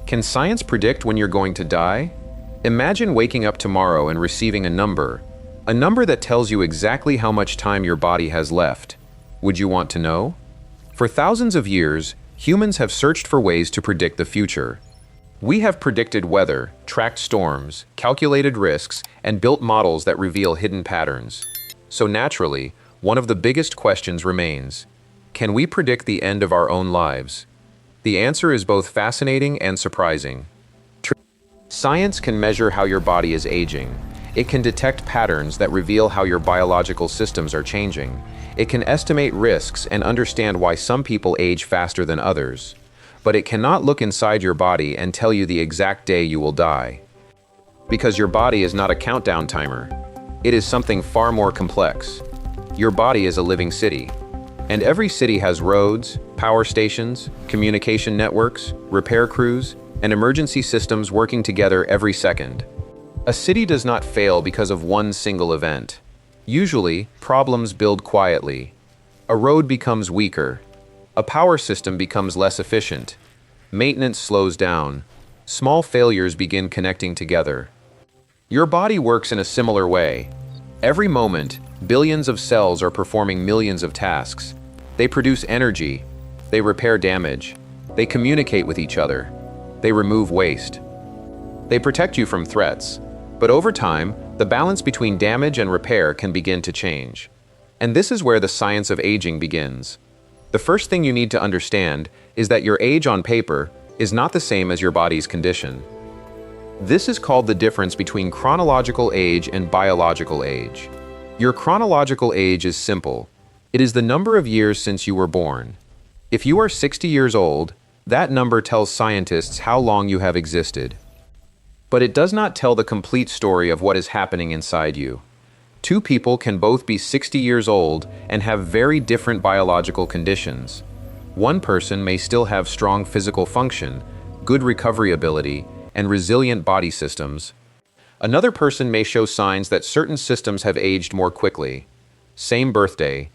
Can science predict when you're going to die? Imagine waking up tomorrow and receiving a number that tells you exactly how much time your body has left. Would you want to know? For thousands of years, humans have searched for ways to predict the future. We have predicted weather, tracked storms, calculated risks, and built models that reveal hidden patterns. So naturally, one of the biggest questions remains: can we predict the end of our own lives? The answer is both fascinating and surprising. Science can measure how your body is aging. It can detect patterns that reveal how your biological systems are changing. It can estimate risks and understand why some people age faster than others. But it cannot look inside your body and tell you the exact day you will die. Because your body is not a countdown timer. It is something far more complex. Your body is a living city. And every city has roads, power stations, communication networks, repair crews, and emergency systems working together every second. A city does not fail because of one single event. Usually, problems build quietly. A road becomes weaker. A power system becomes less efficient. Maintenance slows down. Small failures begin connecting together. Your body works in a similar way. Every moment, billions of cells are performing millions of tasks. They produce energy. They repair damage. They communicate with each other. They remove waste. They protect you from threats. But over time, the balance between damage and repair can begin to change. And this is where the science of aging begins. The first thing you need to understand is that your age on paper is not the same as your body's condition. This is called the difference between chronological age and biological age. Your chronological age is simple. It is the number of years since you were born. If you are 60 years old, that number tells scientists how long you have existed. But it does not tell the complete story of what is happening inside you. Two people can both be 60 years old and have very different biological conditions. One person may still have strong physical function, good recovery ability, and resilient body systems. Another person may show signs that certain systems have aged more quickly. Same birthday,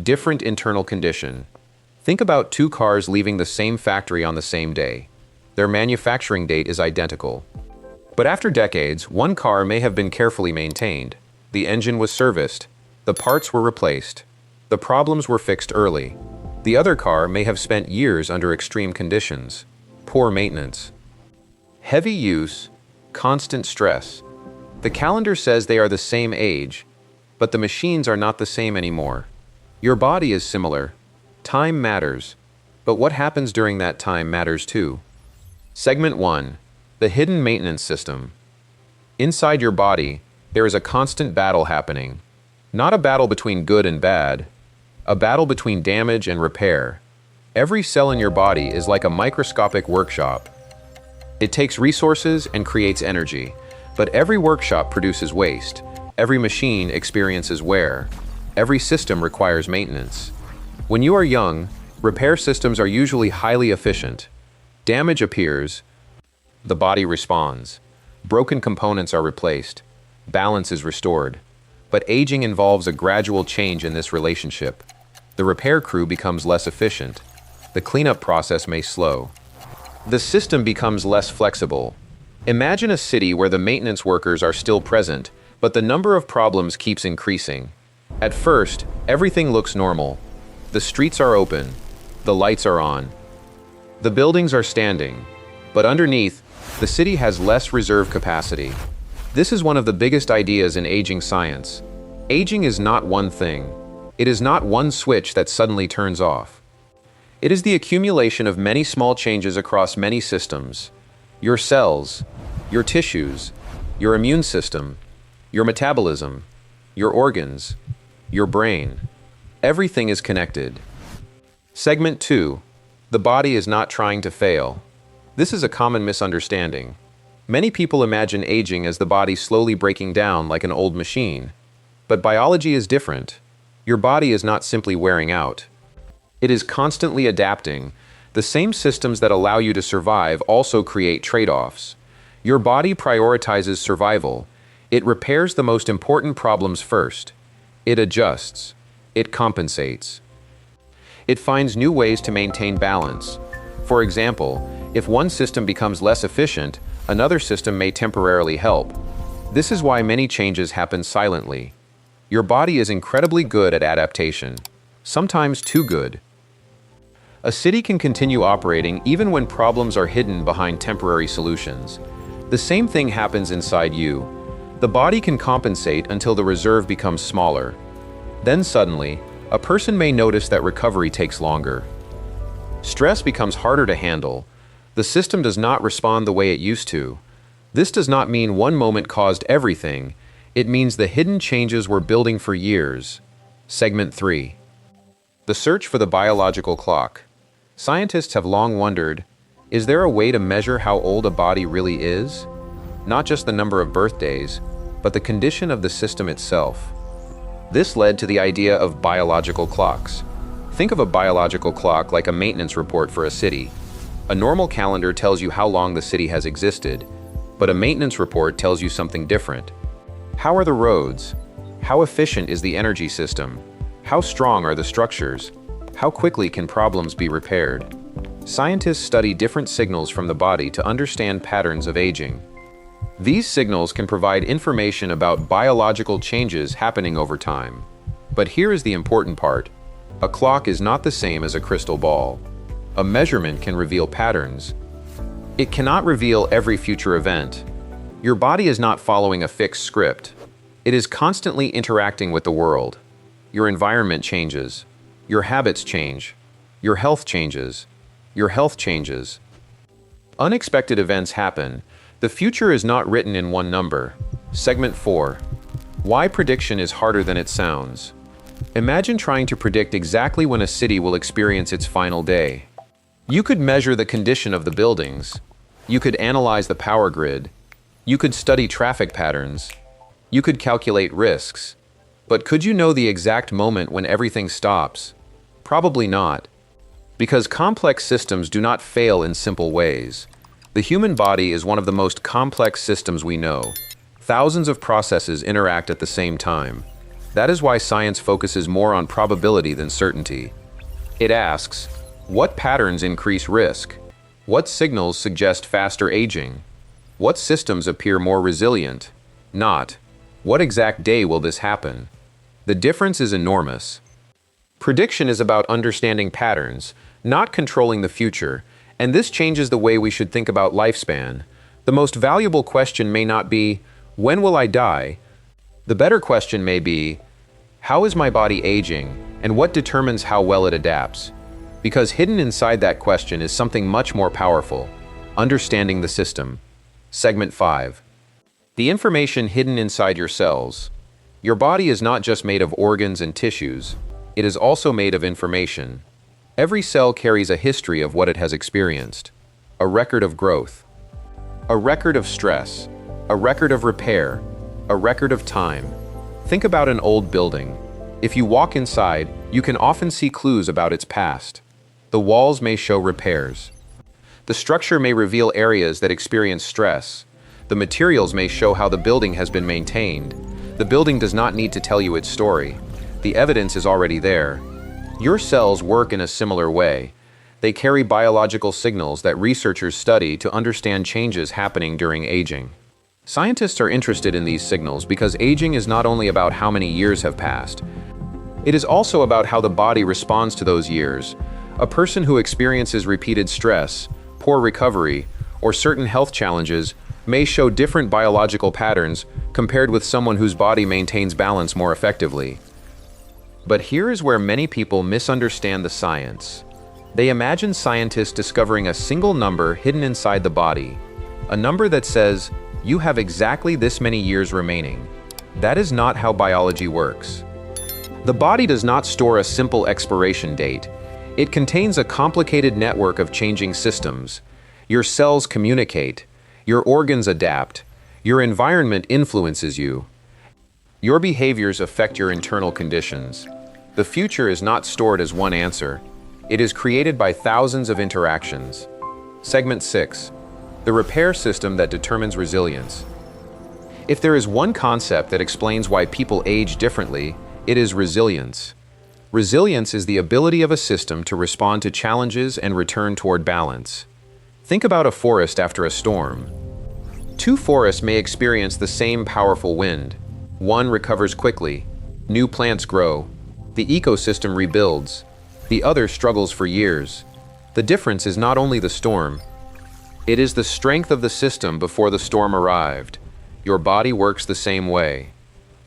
different internal condition. Think about two cars leaving the same factory on the same day. Their manufacturing date is identical. But after decades, one car may have been carefully maintained. The engine was serviced. The parts were replaced. The problems were fixed early. The other car may have spent years under extreme conditions. Poor maintenance. Heavy use, constant stress. The calendar says they are the same age, but the machines are not the same anymore. Your body is similar. Time matters, but what happens during that time matters too. Segment 1. The hidden maintenance system. Inside your body, there is a constant battle happening. Not a battle between good and bad, a battle between damage and repair. Every cell in your body is like a microscopic workshop. It takes resources and creates energy, but every workshop produces waste. Every machine experiences wear. Every system requires maintenance. When you are young, repair systems are usually highly efficient. Damage appears, the body responds. Broken components are replaced. Balance is restored. But aging involves a gradual change in this relationship. The repair crew becomes less efficient. The cleanup process may slow. The system becomes less flexible. Imagine a city where the maintenance workers are still present, but the number of problems keeps increasing. At first, everything looks normal. The streets are open. The lights are on. The buildings are standing. But underneath, the city has less reserve capacity. This is one of the biggest ideas in aging science. Aging is not one thing. It is not one switch that suddenly turns off. It is the accumulation of many small changes across many systems. Your cells, your tissues, your immune system, your metabolism, your organs, your brain. Everything is connected. Segment 2. The body is not trying to fail. This is a common misunderstanding. Many people imagine aging as the body slowly breaking down like an old machine. But biology is different. Your body is not simply wearing out. It is constantly adapting. The same systems that allow you to survive also create trade-offs. Your body prioritizes survival. It repairs the most important problems first. It adjusts. It compensates. It finds new ways to maintain balance. For example, If one system becomes less efficient, another system may temporarily help. This is why many changes happen silently. Your body is incredibly good at adaptation, sometimes too good. A city can continue operating even when problems are hidden behind temporary solutions. The same thing happens inside you. The body can compensate until the reserve becomes smaller. Then suddenly, a person may notice that recovery takes longer. Stress becomes harder to handle. The system does not respond the way it used to. This does not mean one moment caused everything. It means the hidden changes were building for years. Segment 3. The search for the biological clock. Scientists have long wondered, is there a way to measure how old a body really is? Not just the number of birthdays, but the condition of the system itself. This led to the idea of biological clocks. Think of a biological clock like a maintenance report for a city. A normal calendar tells you how long the city has existed, but a maintenance report tells you something different. How are the roads? How efficient is the energy system? How strong are the structures? How quickly can problems be repaired? Scientists study different signals from the body to understand patterns of aging. These signals can provide information about biological changes happening over time. But here is the important part. A clock is not the same as a crystal ball. A measurement can reveal patterns. It cannot reveal every future event. Your body is not following a fixed script. It is constantly interacting with the world. Your environment changes. Your habits change. Your health changes. Your health changes. Unexpected events happen. The future is not written in one number. Segment 4. Why prediction is harder than it sounds. Imagine trying to predict exactly when a city will experience its final day. You could measure the condition of the buildings. You could analyze the power grid. You could study traffic patterns. You could calculate risks. But could you know the exact moment when everything stops? Probably not. Because complex systems do not fail in simple ways. The human body is one of the most complex systems we know. Thousands of processes interact at the same time. That is why science focuses more on probability than certainty. It asks, what patterns increase risk? What signals suggest faster aging? What systems appear more resilient? Not, what exact day will this happen? The difference is enormous. Prediction is about understanding patterns, not controlling the future, and this changes the way we should think about lifespan. The most valuable question may not be, when will I die? The better question may be, how is my body aging, and what determines how well it adapts? Because hidden inside that question is something much more powerful, understanding the system. Segment 5. The information hidden inside your cells. Your body is not just made of organs and tissues, it is also made of information. Every cell carries a history of what it has experienced, a record of growth, a record of stress, a record of repair, a record of time. Think about an old building. If you walk inside, you can often see clues about its past. The walls may show repairs. The structure may reveal areas that experience stress. The materials may show how the building has been maintained. The building does not need to tell you its story. The evidence is already there. Your cells work in a similar way. They carry biological signals that researchers study to understand changes happening during aging. Scientists are interested in these signals because aging is not only about how many years have passed. It is also about how the body responds to those years. A person who experiences repeated stress, poor recovery, or certain health challenges may show different biological patterns compared with someone whose body maintains balance more effectively. But here is where many people misunderstand the science. They imagine scientists discovering a single number hidden inside the body, a number that says, you have exactly this many years remaining. That is not how biology works. The body does not store a simple expiration date. It contains a complicated network of changing systems. Your cells communicate. Your organs adapt. Your environment influences you. Your behaviors affect your internal conditions. The future is not stored as one answer. It is created by thousands of interactions. Segment 6. The repair system that determines resilience. If there is one concept that explains why people age differently, it is resilience. Resilience is the ability of a system to respond to challenges and return toward balance. Think about a forest after a storm. Two forests may experience the same powerful wind. One recovers quickly, new plants grow, the ecosystem rebuilds. The other struggles for years. The difference is not only the storm, it is the strength of the system before the storm arrived. Your body works the same way.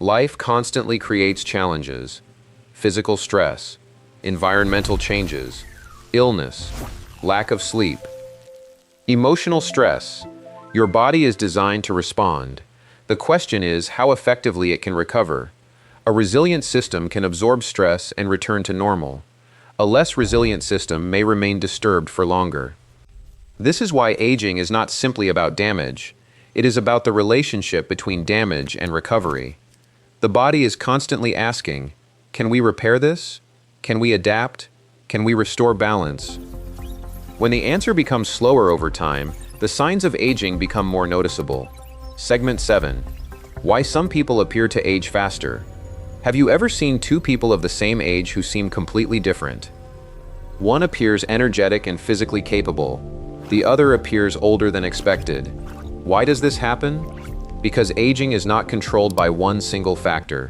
Life constantly creates challenges: physical stress, environmental changes, illness, lack of sleep. Emotional stress. Your body is designed to respond. The question is how effectively it can recover. A resilient system can absorb stress and return to normal. A less resilient system may remain disturbed for longer. This is why aging is not simply about damage. It is about the relationship between damage and recovery. The body is constantly asking, can we repair this? Can we adapt? Can we restore balance? When the answer becomes slower over time, the signs of aging become more noticeable. Segment 7. Why some people appear to age faster. Have you ever seen two people of the same age who seem completely different? One appears energetic and physically capable. The other appears older than expected. Why does this happen? Because aging is not controlled by one single factor.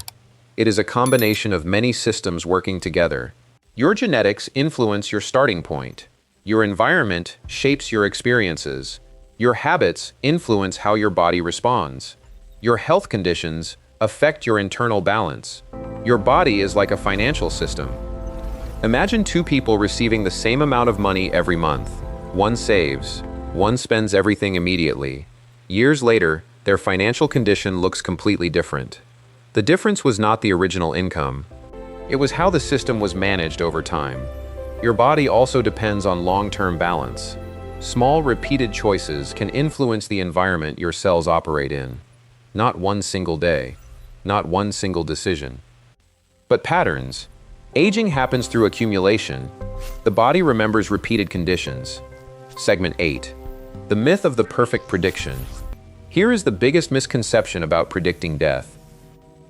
It is a combination of many systems working together. Your genetics influence your starting point. Your environment shapes your experiences. Your habits influence how your body responds. Your health conditions affect your internal balance. Your body is like a financial system. Imagine two people receiving the same amount of money every month. One saves, one spends everything immediately. Years later, their financial condition looks completely different. The difference was not the original income. It was how the system was managed over time. Your body also depends on long-term balance. Small, repeated choices can influence the environment your cells operate in. Not one single day, not one single decision. But patterns. Aging happens through accumulation. The body remembers repeated conditions. Segment 8. The myth of the perfect prediction. Here is the biggest misconception about predicting death.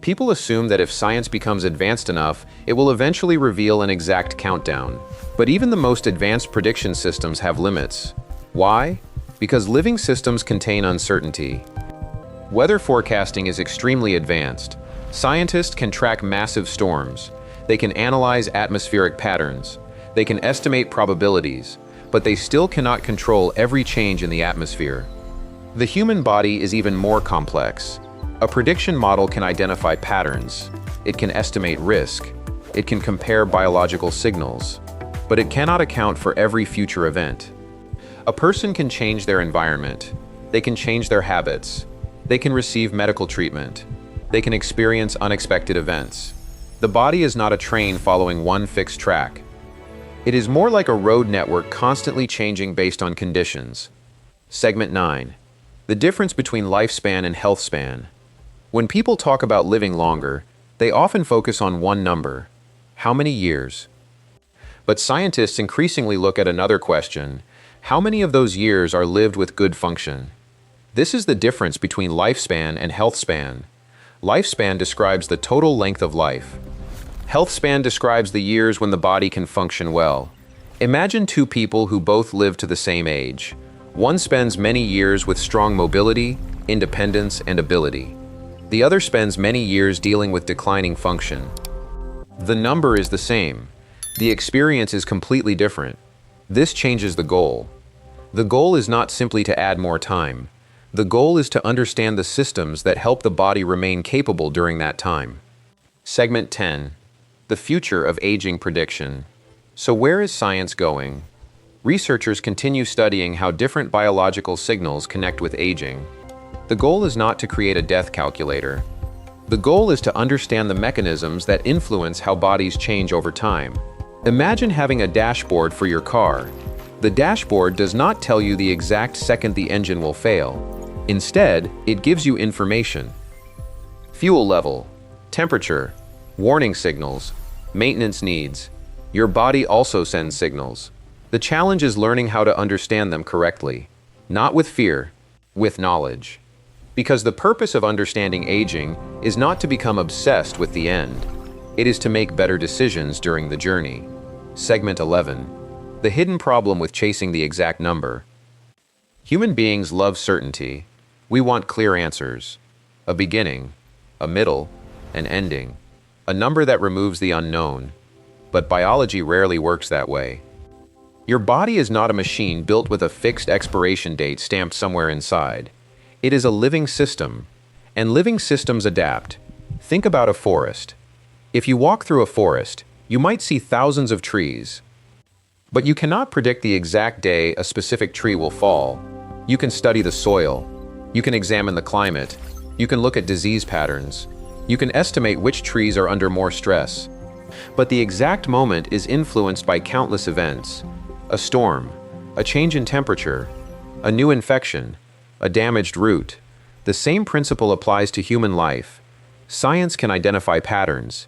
People assume that if science becomes advanced enough, it will eventually reveal an exact countdown. But even the most advanced prediction systems have limits. Why? Because living systems contain uncertainty. Weather forecasting is extremely advanced. Scientists can track massive storms. They can analyze atmospheric patterns. They can estimate probabilities, but they still cannot control every change in the atmosphere. The human body is even more complex. A prediction model can identify patterns. It can estimate risk. It can compare biological signals. But it cannot account for every future event. A person can change their environment. They can change their habits. They can receive medical treatment. They can experience unexpected events. The body is not a train following one fixed track. It is more like a road network constantly changing based on conditions. Segment 9. The difference between lifespan and healthspan. When people talk about living longer, they often focus on one number: how many years? But scientists increasingly look at another question: how many of those years are lived with good function? This is the difference between lifespan and healthspan. Lifespan describes the total length of life. Healthspan describes the years when the body can function well. Imagine two people who both live to the same age. One spends many years with strong mobility, independence, and ability. The other spends many years dealing with declining function. The number is the same. The experience is completely different. This changes the goal. The goal is not simply to add more time. The goal is to understand the systems that help the body remain capable during that time. Segment 10. The future of aging prediction. So where is science going? Researchers continue studying how different biological signals connect with aging. The goal is not to create a death calculator. The goal is to understand the mechanisms that influence how bodies change over time. Imagine having a dashboard for your car. The dashboard does not tell you the exact second the engine will fail. Instead, it gives you information. Fuel level, temperature, warning signals, maintenance needs. Your body also sends signals. The challenge is learning how to understand them correctly. Not with fear, with knowledge. Because the purpose of understanding aging is not to become obsessed with the end. It is to make better decisions during the journey. Segment 11. The hidden problem with chasing the exact number. Human beings love certainty. We want clear answers. A beginning, a middle, an ending. A number that removes the unknown. But biology rarely works that way. Your body is not a machine built with a fixed expiration date stamped somewhere inside. It is a living system, and living systems adapt. Think about a forest. If you walk through a forest, you might see thousands of trees. But you cannot predict the exact day a specific tree will fall. You can study the soil. You can examine the climate. You can look at disease patterns. You can estimate which trees are under more stress. But the exact moment is influenced by countless events. A storm, a change in temperature, a new infection, a damaged root. The same principle applies to human life. Science can identify patterns.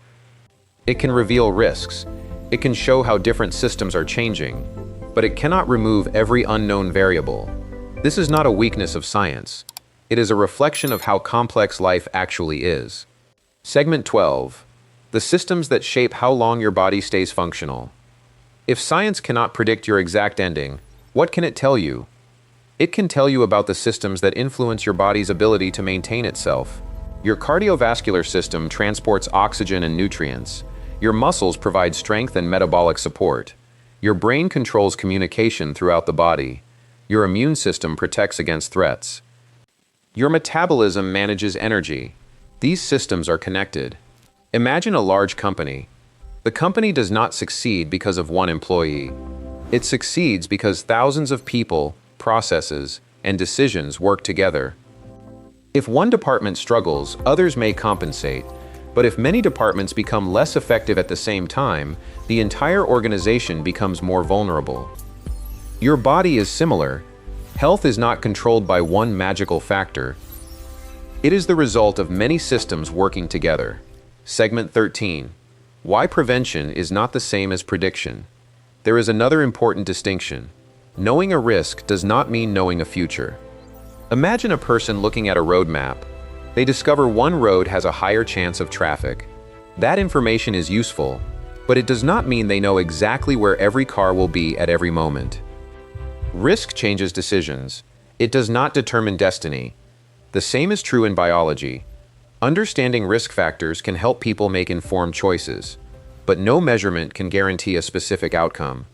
It can reveal risks. It can show how different systems are changing. But it cannot remove every unknown variable. This is not a weakness of science. It is a reflection of how complex life actually is. Segment 12. The systems that shape how long your body stays functional. If science cannot predict your exact ending, what can it tell you? It can tell you about the systems that influence your body's ability to maintain itself. Your cardiovascular system transports oxygen and nutrients. Your muscles provide strength and metabolic support. Your brain controls communication throughout the body. Your immune system protects against threats. Your metabolism manages energy. These systems are connected. Imagine a large company. The company does not succeed because of one employee. It succeeds because thousands of people, processes, and decisions work together. If one department struggles, others may compensate. But if many departments become less effective at the same time, the entire organization becomes more vulnerable. Your body is similar. Health is not controlled by one magical factor. It is the result of many systems working together. Segment 13. Why prevention is not the same as prediction. There is another important distinction. Knowing a risk does not mean knowing a future. Imagine a person looking at a road map. They discover one road has a higher chance of traffic. That information is useful, but it does not mean they know exactly where every car will be at every moment. Risk changes decisions. It does not determine destiny. The same is true in biology. Understanding risk factors can help people make informed choices, but no measurement can guarantee a specific outcome.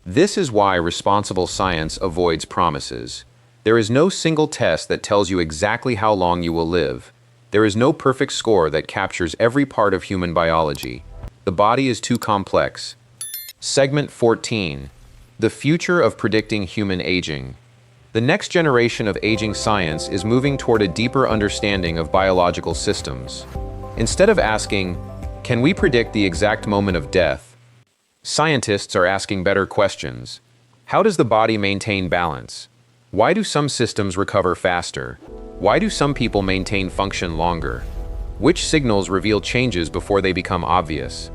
This is why responsible science avoids promises. There is no single test that tells you exactly how long you will live. There is no perfect score that captures every part of human biology. The body is too complex. Segment 14. The future of predicting human aging. The next generation of aging science is moving toward a deeper understanding of biological systems. Instead of asking, can we predict the exact moment of death? Scientists are asking better questions. How does the body maintain balance? Why do some systems recover faster? Why do some people maintain function longer? Which signals reveal changes before they become obvious?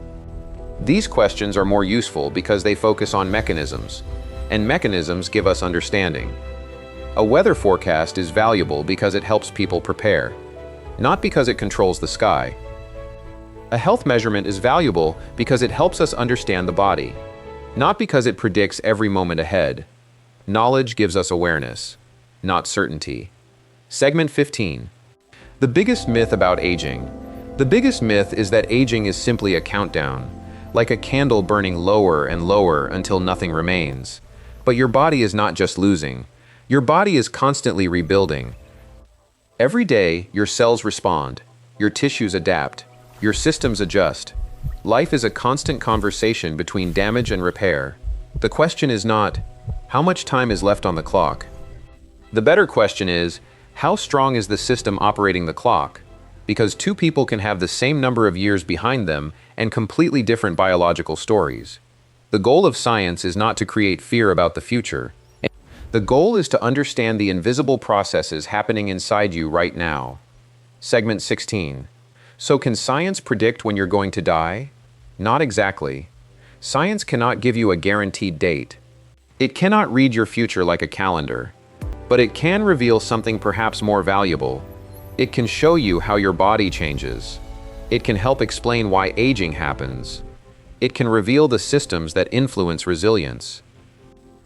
These questions are more useful because they focus on mechanisms, and mechanisms give us understanding. A weather forecast is valuable because it helps people prepare, not because it controls the sky. A health measurement is valuable because it helps us understand the body, not because it predicts every moment ahead. Knowledge gives us awareness, not certainty. Segment 15. The biggest myth about aging. The biggest myth is that aging is simply a countdown, like a candle burning lower and lower until nothing remains. But your body is not just losing. Your body is constantly rebuilding. Every day, your cells respond, your tissues adapt, your systems adjust. Life is a constant conversation between damage and repair. The question is not, how much time is left on the clock? The better question is, how strong is the system operating the clock? Because two people can have the same number of years behind them and completely different biological stories. The goal of science is not to create fear about the future. The goal is to understand the invisible processes happening inside you right now. Segment 16. So can science predict when you're going to die? Not exactly. Science cannot give you a guaranteed date. It cannot read your future like a calendar. But it can reveal something perhaps more valuable. It can show you how your body changes. It can help explain why aging happens. It can reveal the systems that influence resilience.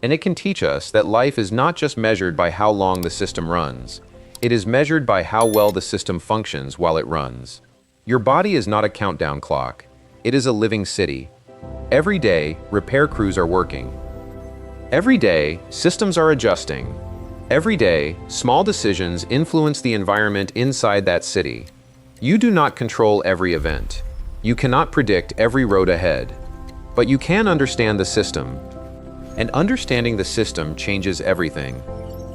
And it can teach us that life is not just measured by how long the system runs. It is measured by how well the system functions while it runs. Your body is not a countdown clock. It is a living city. Every day, repair crews are working. Every day, systems are adjusting. Every day, small decisions influence the environment inside that city. You do not control every event. You cannot predict every road ahead. But you can understand the system. And understanding the system changes everything.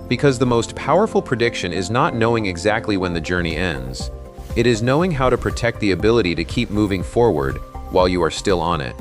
Because the most powerful prediction is not knowing exactly when the journey ends. It is knowing how to protect the ability to keep moving forward while you are still on it.